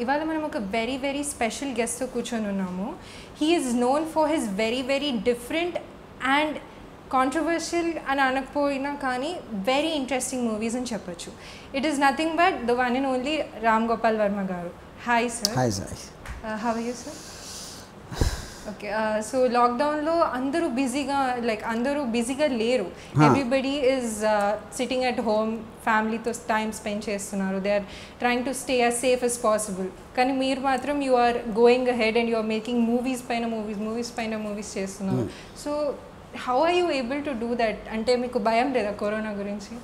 ఇవాళ మనం ఒక వెరీ స్పెషల్ గెస్ట్తో కూర్చొని ఉన్నాము. He is known for his very different and controversial అని అనకపోయినా కానీ వెరీ ఇంట్రెస్టింగ్ మూవీస్ అని చెప్పొచ్చు. It is nothing but the one and only Ram Gopal Varma garu. Hi sir. Hi sir. How are you sir? Okay, so లాక్డౌన్లో అందరూ బిజీగా లేరు. Everybody is sitting at home, ఫ్యామిలీతో టైం స్పెండ్ చేస్తున్నారు. They are trying to stay as safe as possible. కానీ మీరు మాత్రం you are going ahead and you are making movies పైన మూవీస్ చేస్తున్నారు. So how are you able to do that? అంటే మీకు భయం లేదా కరోనా గురించి?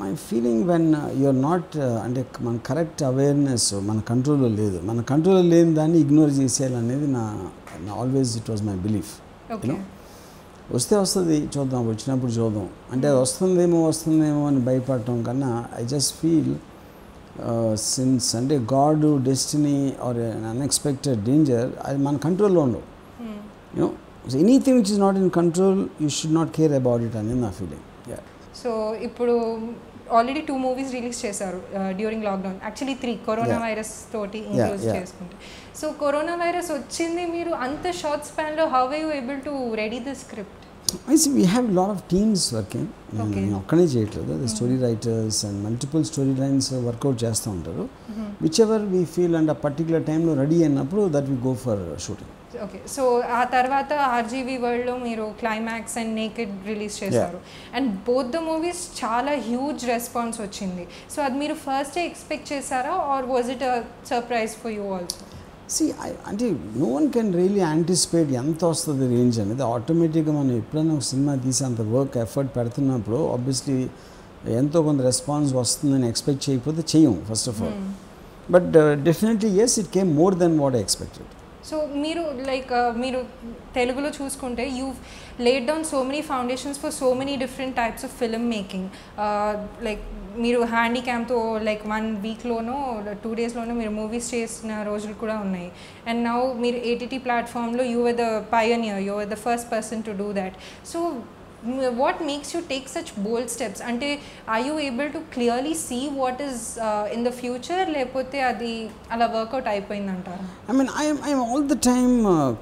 My feeling when you're not అంటే మన కరెక్ట్ అవేర్నెస్ మన కంట్రోల్లో లేదు. మన కంట్రోల్లో లేని దాన్ని ఇగ్నోర్ చేసేయాలనేది నా always it was my belief. వస్తుంది చూద్దాం, వచ్చినప్పుడు చూద్దాం అంటే వస్తుందేమో అని భయపడటం కన్నా ఐ జస్ట్ ఫీల్ సిన్స్ అంటే God, destiny or unexpected danger అది మన కంట్రోల్లో ఉండవు. You know anything which is not in control you should not care about it అనేది నా ఫీలింగ్. సో ఇప్పుడు ఆల్రెడీ 2 మూవీస్ రిలీజ్ చేశారు during lockdown. Actually 3 corona virus తోటి ఇంక్లూడ్ చేసుకుంటే. సో కరోనా వైరస్ వచ్చింది, మీరు అంత షార్ట్ స్పాన్లో how are you able to ready the script? We have lot of teams working. నేను ఒక్కనే చేయట్లేదు. The story writers and multiple story lines work out చేస్తూ ఉంటారు. Whichever we feel and ఆ పర్టికులర్ టైంలో రెడీ అయినప్పుడు that we go for shooting. Okay, so ఆ తర్వాత ఆర్జీవీ వరల్డ్లో మీరు క్లైమాక్స్ అండ్ నేకెడ్ రిలీజ్ చేశారు. అండ్ బోత్ ద మూవీస్ చాలా హ్యూజ్ రెస్పాన్స్ వచ్చింది. సో అది మీరు ఫస్ట్ ఎక్స్పెక్ట్ చేశారా are was it a surprise for you also? అంటే no one can really anticipate ఎంత వస్తుంది రేంజ్ అనేది. ఆటోమేటిక్గా మనం ఎప్పుడైనా ఒక సినిమా తీసి అంత వర్క్ ఎఫర్ట్ పెడుతున్నప్పుడు ఆబ్వియస్లీ ఎంతో కొంత రెస్పాన్స్ వస్తుందని ఎక్స్పెక్ట్ చేయకపోతే చెయ్యం first of all. But definitely yes, it came more than what I expected. So మీరు మీరు తెలుగులో చూసుకుంటే you laid down so many foundations for so many different types of film making. మీరు హ్యాండీక్యామ్తో 1 వీక్లోనో 2 డేస్లోనో మీరు మూవీస్ చేసిన రోజులు కూడా ఉన్నాయి. అండ్ నౌ మీరు ఏటీటీ ప్లాట్ఫామ్లో you are the pioneer, you are the first person to do that. So what makes you take such bold steps? Ante are you able to clearly see what is in the future lepothe adi ala workout ayipoyindantara? I mean I am all the time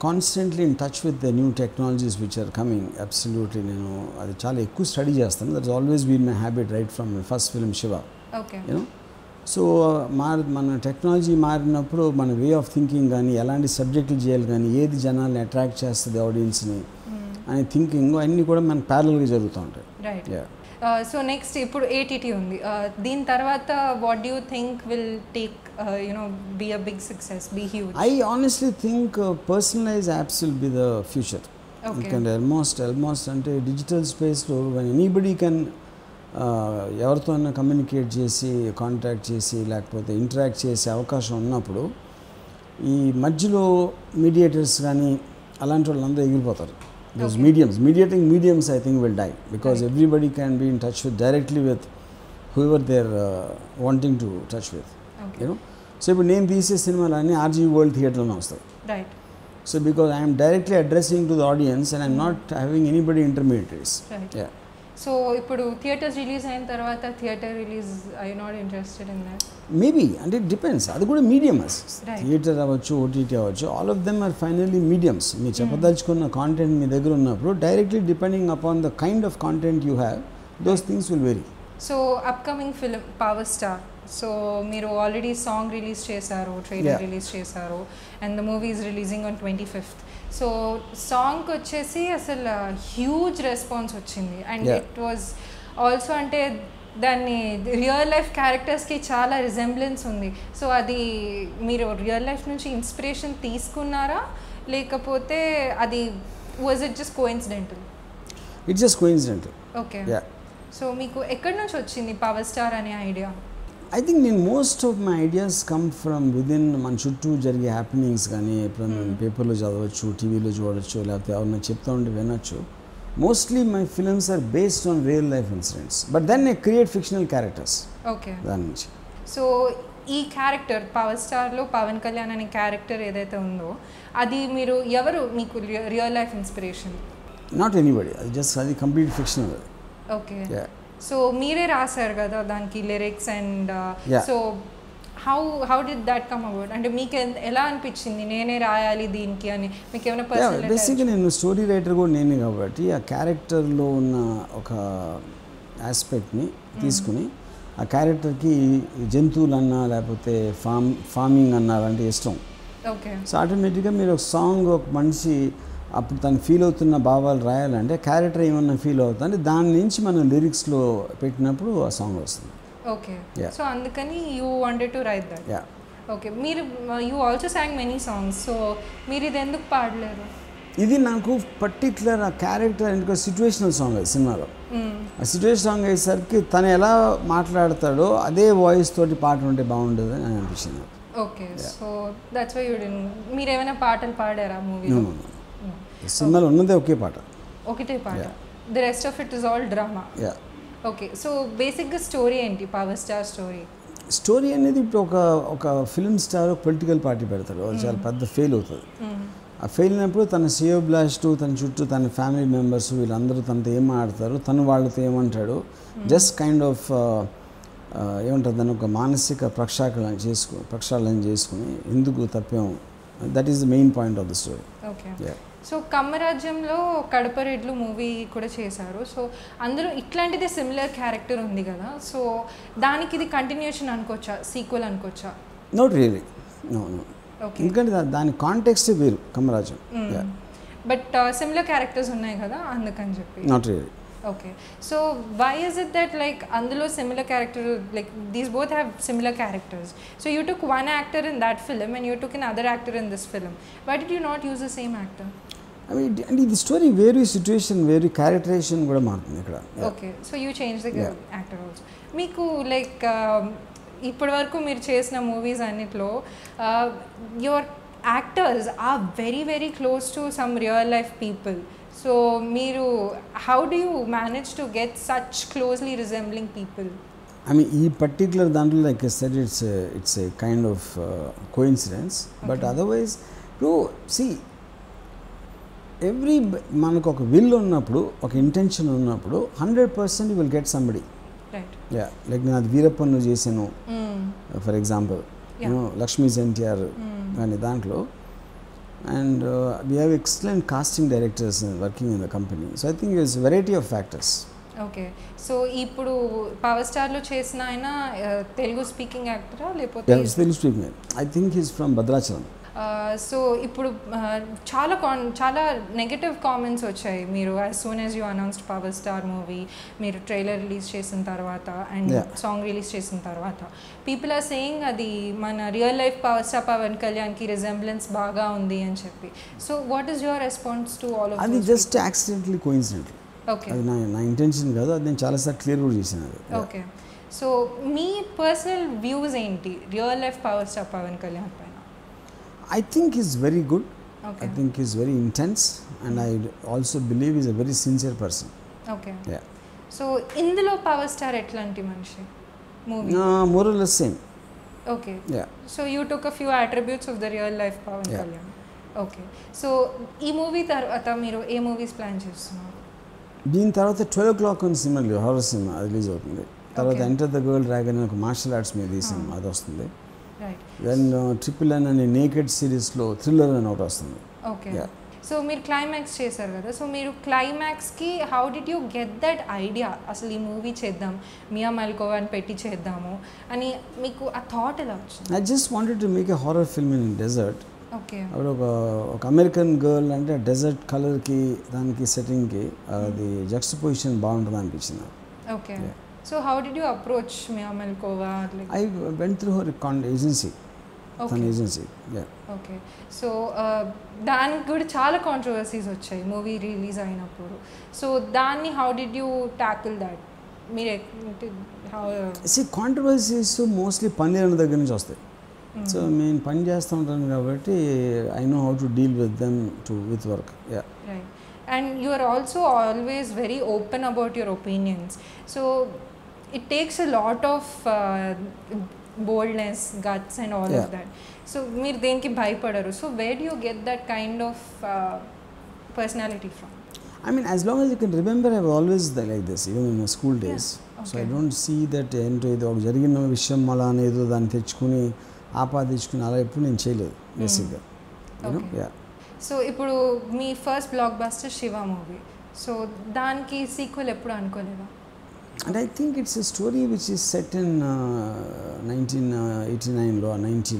constantly in touch with the new technologies which are coming. Absolutely, nenu adi chaala ekku study chestanu. That's always been my habit right from my first film Shiva. Okay, you know, so మన technology మారినప్పుడు మన way of thinking కానీ ఎలాంటి సబ్జెక్టులు చేయాలి కానీ ఏది జనాల్ని అట్రాక్ట్ చేస్తుంది ఆడియన్స్ని అనే థింకింగ్ అన్నీ కూడా మనకు ప్యారలల్గా జరుగుతూ ఉంటాయి. రైట్. సో నెక్స్ట్ ఇప్పుడు ఏటీటీ ఉంది. దీని తర్వాత what do you think will take be a big success, be huge? I honestly think personalize apps will be the future. ఎందుకంటే ఆల్మోస్ట్ అంటే డిజిటల్ స్పేస్లో వెన్ ఎనీబడీ కెన్ ఎవరితోనైనా కమ్యూనికేట్ చేసి contact చేసి లేకపోతే ఇంటరాక్ట్ చేసే అవకాశం ఉన్నప్పుడు ఈ మధ్యలో మీడియేటర్స్ కానీ అలాంటి వాళ్ళందరూ ఎగిరిపోతారు. Those mediating mediums I think will die because everybody can be in touch with directly with whoever they're wanting to touch with. You know, so ఇప్పుడు నేను తీసే సినిమాలన్నీ ఆర్జీ వరల్డ్ థియేటర్లోనే వస్తాయి. Right. So because I am directly addressing to the audience and I'm not having anybody intermediaries. Right. Yeah. So ఇప్పుడు theatres release అయిన తర్వాత theatre release I not interested in that? Maybe, అంటే it depends. అది కూడా mediums. Theatre అవ్వచ్చు, OTT అవ్వచ్చు, all of them are finally mediums. మీరు చెప్పదలుచుకున్న కాంటెంట్ మీ దగ్గర ఉన్నప్పుడు directly depending upon the kind of content you have those things will vary. So upcoming film Power star, so మీరు ఆల్రెడీ సాంగ్ రిలీజ్ చేశారు, trailer release చేశారు and the movie is releasing on 25th. So సాంగ్కి వచ్చేసి అసలు huge response వచ్చింది and it was also అంటే దాన్ని real life క్యారెక్టర్స్కి చాలా రిజెంబ్లెన్స్ ఉంది. సో అది మీరు రియల్ లైఫ్ నుంచి ఇన్స్పిరేషన్ తీసుకున్నారా లేకపోతే అది was it just coincidental? It's just coincidental. Okay. So మీకు ఎక్కడి నుంచి వచ్చింది పవర్ స్టార్ అనే ఐడియా? ఐ థింక్ నేను most of my ideas come from within మన చుట్టూ జరిగే హ్యాపెనింగ్స్ కానీ ఎప్పుడైనా పేపర్లో చదవచ్చు, టీవీలో చూడవచ్చు, లేకపోతే ఎవరైనా చెప్తా ఉంటే వినొచ్చు. Mostly my films are based on real life incidents but then I create fictional characters. Okay. దాని నుంచి సో ఈ క్యారెక్టర్ పవర్ స్టార్లో పవన్ కళ్యాణ్ అనే క్యారెక్టర్ ఏదైతే ఉందో అది మీరు ఎవరు మీకు real life inspiration? Not anybody, అది జస్ట్ అది కంప్లీట్ ఫిక్షనల్. ఓకే. సో మీరే రాశారు కదా దానికి lyrics and so how did that come about? అంటే మీకు ఎలా అనిపించింది నేనే రాయాలి దీనికి అని? మీకు ఏమైనా పర్సనల్? బేసిక్గా నేను స్టోరీ రైటర్ కూడా నేనే కాబట్టి ఆ క్యారెక్టర్లో ఉన్న ఒక ఆస్పెక్ట్ని తీసుకుని ఆ క్యారెక్టర్కి జంతువులన్నా లేకపోతే ఫార్మింగ్ అన్నారంటే ఇష్టం. ఓకే. సో ఆటోమేటిక్గా మీరు ఒక సాంగ్ ఒక మనిషి అప్పుడు తను ఫీల్ అవుతున్న భావాలు రాయాలంటే క్యారెక్టర్ ఏమన్నా ఫీల్ అవుతుంది, దాని నుంచి మనం లిరిక్స్లో పెట్టినప్పుడు ఆ సాంగ్ వస్తుంది. ఓకే. సో అందుకని you wanted to write that. Yeah. Okay. మీరు you also song many songs, so మీరు ఇది ఎందుకు పాడలేరు? ఇది నాకు పర్టిక్యులర్ ఆ క్యారెక్టర్ ఎందుకు సిచ్యువేషనల్ సాంగ్ అది సినిమాలో. ఆ సిచ్యువేషన్ సాంగ్ అయ్యేసరికి తను ఎలా మాట్లాడతాడో అదే వాయిస్ తోటి పాట ఉంటే బాగుండదు అని అనిపించింది. Okay. So that's why you didn't. మీరు ఏమైనా పాటలు పాడారా మూవీలో? సినిమాలో ఉన్నదే ఒకే పాట. ఒకటే పాట. The rest of it is all drama. Yeah. Okay. So బేసిక్గా స్టోరీ ఏంటి పవర్ స్టార్ స్టోరీ? స్టోరీ అనేది ఇప్పుడు ఒక ఫిల్మ్ స్టార్ పొలిటికల్ పార్టీ పెడతాడు, అది చాలా పెద్ద ఫెయిల్ అవుతుంది. ఆ ఫెయిల్ అయినప్పుడు తన సియో బ్లాస్ట్ తన చుట్టూ తన ఫ్యామిలీ మెంబర్స్ వీళ్ళందరూ తనతో ఏం ఆడతారు, తను వాళ్ళతో ఏమంటాడు, జస్ట్ కైండ్ ఆఫ్ ఏమంటారు దాన్ని ఒక మానసిక ప్రక్షాళన చేసుకుని ఎందుకు తప్పాము, that is the main point of the story. Okay. So కమ్మరాజ్యంలో కడప రెడ్లు మూవీ కూడా చేశారు. సో అందులో ఇట్లాంటిదే సిమిలర్ క్యారెక్టర్ ఉంది కదా, సో దానికి ఇది కంటిన్యూషన్ అనుకోవచ్చా, సీక్వెల్ అనుకోవచ్చా? Not really, no. ఓకే. ఎందుకంటే దాని కాంటెక్స్ట్ వేరు కమ్మరాజ్యం. బట్ సిమిలర్ క్యారెక్టర్స్ ఉన్నాయి కదా అందుకని చెప్పి. Not really. Okay. So why is it that like అందులో similar character, like these both have similar characters, so you took one actor in that film and you took in other actor in this film, why did you not use the same actor? I mean అంటే ఇది story వేరు, situation వేరు, characterisation కూడా మారుతుంది ఇక్కడ. Okay. So you change the actor also. మీకు like ఇప్పటి వరకు మీరు చేసిన మూవీస్ అన్నిట్లో your actors are very very close to some real life people, so మీరు how do you manage to get such closely resembling people? I mean ఈ particular దాంట్లో like I said it's a kind of coincidence, but otherwise ఇప్పుడు see మనకు ఒక will ఉన్నప్పుడు, ఒక intention ఉన్నప్పుడు 100% will get somebody. Yeah, like నేను అది వీరప్పన్ను చేశాను ఫర్ ఎగ్జాంపుల్, లక్ష్మీస్ ఎన్టీఆర్ కానీ దాంట్లో, and we have excellent casting directors working in the company, so I think it's variety of factors. Okay. So ఇప్పుడు పవర్ స్టార్లో చేసిన ఆయన తెలుగు స్పీకింగ్ యాక్టరా లేకపోతే? Telugu speaking. I think is from Bhadrachalam. So ఇప్పుడు చాలా నెగటివ్ కామెంట్స్ వచ్చాయి మీరు as soon as you announced Power Star movie, మీరు ట్రైలర్ రిలీజ్ చేసిన తర్వాత అండ్ సాంగ్ రిలీజ్ చేసిన తర్వాత పీపుల్ ఆర్ సేయింగ్ అది మన real life power star Pawan కళ్యాణ్కి రిజెంబ్లెన్స్ బాగా ఉంది అని చెప్పి. So what is your response to all of అది? Just accidentally coincidentally. ఓకే. అది నా ఇంటెన్షన్ కాదు, అది నేను చాలాసార్లు క్లియర్ కూడా చేశాను అది. ఓకే. సో మీ పర్సనల్ వ్యూస్ ఏంటి real life power star Pawan Kalyan పైన? I think he's very good. Okay. I think he's very intense, and I also believe he's a very sincere person. Okay. Yeah. So ఇందులో power star ఎట్లాంటి మనిషి movie? More or less same. Okay. Yeah. So you took a few attributes of the real life Pawan Kalyan. Okay. So ఈ movie తర్వాత మీరు ఏ movies plan చేస్తున్నారు? దీని తర్వాత 12 o'clock అని సినిమా, హారర్ సినిమా రిలీజ్ అవుతుంది. తర్వాత ఎంటర్ ద గర్ల్ డ్రాగన్ ఒక మార్షల్ ఆర్ట్స్ మీద ఈ సినిమా అది వస్తుంది. దెన్ NNN అనే నేకెడ్ సిరీస్లో థ్రిల్లర్ అని ఒకటి వస్తుంది. ఓకే. సో మీరు క్లైమాక్స్ చేశారు కదా, సో మీరు క్లైమాక్స్కి how did you get that idea అసలు ఈ మూవీ చేద్దాం, మియా మాల్కోవాని పెట్టి చేద్దాము అని మీకు ఆ థాట్ ఎలా వచ్చింది? I just wanted to make a horror film in desert. Okay. అప్పుడు ఒక అమెరికన్ గర్ల్ అంటే డెజర్ట్ కలర్కి దానికి సెట్టింగ్కి అది జక్స్టపోజిషన్ బాగుంటుంది అనిపించింది. Okay. So how did you approach Mia Malkova? Like I went through her agency. Okay. An agency. Yeah. Okay. So దానికి కూడా చాలా కాంట్రవర్సీస్ వచ్చాయి మూవీ రిలీజ్ అయినప్పుడు. సో దాన్ని how did you tackle that? మీరు కాంట్రవర్సీస్ మోస్ట్లీ పని లేని దగ్గర నుంచి వస్తాయి. సో నేను పని చేస్తూ ఉంటాను కాబట్టి I know how to deal with them with work. Yeah. Right. And you are also always very open about your opinions, so it takes a lot of boldness, guts and all of that. So meer denki bhayapadaru, so where do you get that kind of personality from? I mean, as long as you can remember, I was always like this, even in my school days. Yeah. So I don't see that ఏంటో ఇది ఒక జరిగిన విషయం అలా అనేది దాన్ని తెచ్చుకుని ఆపాదించుకుని అలా ఎప్పుడు నేను చేయలేదు బేసిక్గా. సో ఇప్పుడు మీ first blockbuster Shiva movie, so దానికి సీక్వెల్ ఎప్పుడు అనుకోలేదా? And I think it's a story which is set in 1989 or 90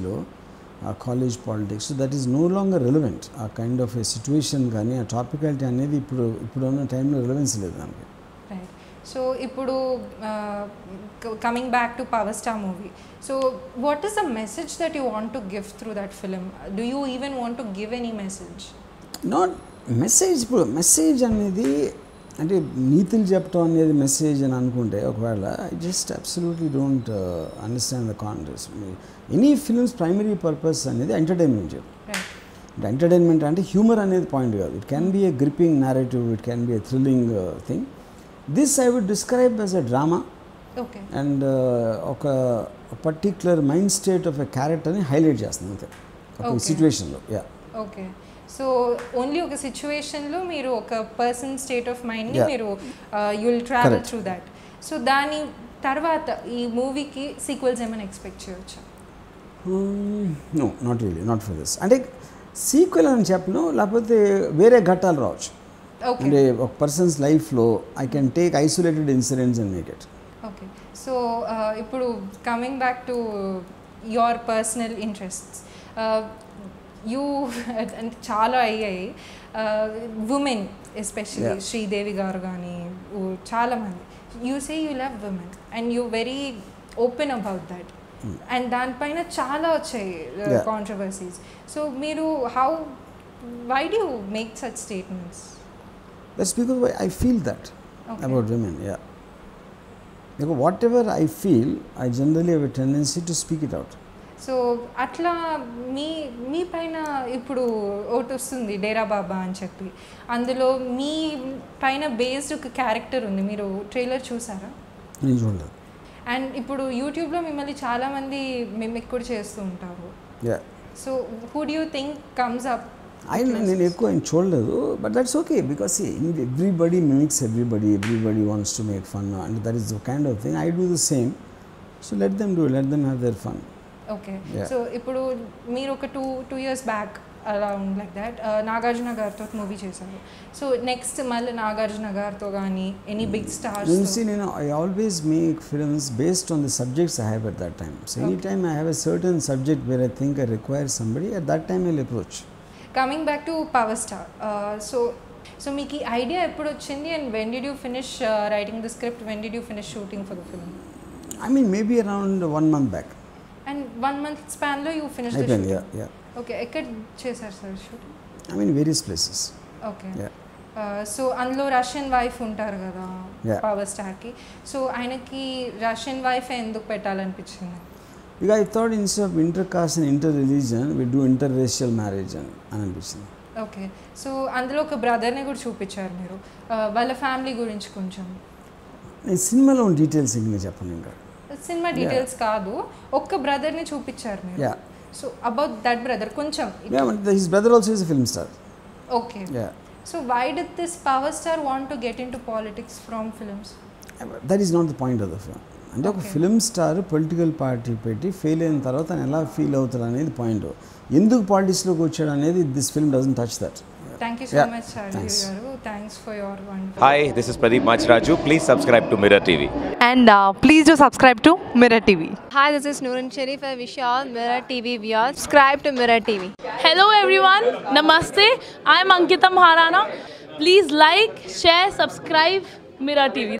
college politics, so that is no longer relevant. A kind of a situation కానీ ఆ టాపికాలిటీ అనేది ఇప్పుడున్న టైంలో రిలవెన్స్ లేదు దానికి. రైట్. సో ఇప్పుడు coming back to power Star movie, so what is the message that you want to give through that film? Do you even want to give any message? Not message. ఇప్పుడు message అనేది అంటే నీతులు చెప్పడం అనేది message అని అనుకుంటే ఒకవేళ I just absolutely don't understand the context. Any films primary purpose అనేది ఎంటర్టైన్మెంట్ చేయడం. ఎంటర్టైన్మెంట్ అంటే హ్యూమర్ అనేది పాయింట్ కాదు. It can be A gripping narrative, it can be a thrilling thing. This I would describe as a drama and ఒక particular mind state of a క్యారెక్టర్ని highlight చేస్తుంది అంతే ఒక సిచ్యువేషన్లో. ఓకే. సో ఓన్లీ ఒక సిచ్యువేషన్లో మీరు ఒక పర్సన్ స్టేట్ ఆఫ్ మైండ్ని మీరు you will travel through that. So దాని తర్వాత ఈ మూవీకి సీక్వెల్స్ ఏమైనా ఎక్స్పెక్ట్ చేయవచ్చా? No, not really, not for this. అంటే సీక్వెల్ అని చెప్పను, లేకపోతే వేరే ఘట్టాలు రావచ్చు. అంటే ఒక పర్సన్స్ లైఫ్లో I can take isolated incidents and make it. Okay. So ఇప్పుడు coming back to your personal interests, you అంటే చాలా అయ్యాయి ఉమెన్, ఎస్పెషలీ శ్రీదేవి గారు కానీ చాలామంది, you say you love women and you very open about that, and దానిపైన చాలా వచ్చాయి controversies. So మీరు why do you make such statements? That's because I feel that about women. Because whatever I feel, I generally have a tendency to speak it out. So అట్లా మీ పైన ఇప్పుడు ఒకటి వస్తుంది డేరా బాబా అని చెప్పి, అందులో మీ పైన బేస్డ్ ఒక క్యారెక్టర్ ఉంది, మీరు ట్రైలర్ చూసారా? నేను చూడలేదు. అండ్ ఇప్పుడు యూట్యూబ్లో మిమ్మల్ని చాలామంది మిమిక్ కూడా చేస్తూ ఉంటారు. So who do you think comes up? నేను ఎక్కువ ఆయన చూడలేదు, but that's okay because everybody mimics everybody wants to make fun and that is the kind of thing. I do the same. So let them have their fun. Okay. So ఇప్పుడు మీరు ఒక two years back around like that Nagarjuna గారితో movie చేశారు. So next మళ్ళీ నాగార్జున గారితో కానీ any big stars? నేను I always make films based on the subjects I have at that time. So any time I have a certain subject where I think I require somebody, at that time I will approach. Coming back to power star, so మీకు ఈ idea ఎప్పుడు వచ్చింది and when did you finish writing the script, when did you finish shooting for the film? I mean maybe around 1 month back. And 1 month స్పాన్లో you finish the shooting? Okay. ఎక్కడ చేశారు sir shooting? I mean various places. Okay. So అందులో Russian wife ఉంటారు కదా Power స్టార్కి, so ఆయనకి Russian wife ఎందుకు పెట్టాలనిపించింది? ఇక I thought instead of inter caste and inter religion we do inter racial marriage అని అనిపించింది. ఓకే. సో అందులో ఒక బ్రదర్ని కూడా చూపించారు మీరు, వాళ్ళ ఫ్యామిలీ గురించి కొంచెం. నేను సినిమాలో ఉన్న డీటెయిల్స్ ఇంకా చెప్పను. ఇంకా సినిమా డీటెయిల్స్ కాదు, ఒక్క బ్రదర్ని చూపించారు మీరు. సో అబౌట్ దట్ బ్రదర్ కొంచెం. His brother also is a film star. Okay. So why did this Power Star want to get into politics from films? That is not the point of the film. అంటే ఒక film star political party పెట్టి fail అయిన తర్వాత ఆయన ఎలా feel అవుతాడు అనేది point. ఎందుకు పాలిటిక్స్లోకి వచ్చాడు అనేది this film doesn't touch that. Thank you so much, Charlie Garu. Thanks for your wonderful. Hi, this is Pradeep Machraju. Please subscribe to Mirror TV. And please do subscribe to Mirror TV. Hi, this is Noorun Sharif. I wish you all Mirror TV viewers subscribe to Mirror TV. Hello everyone, Namaste. I am Ankita Maharana. Please like, share, subscribe Mirror TV.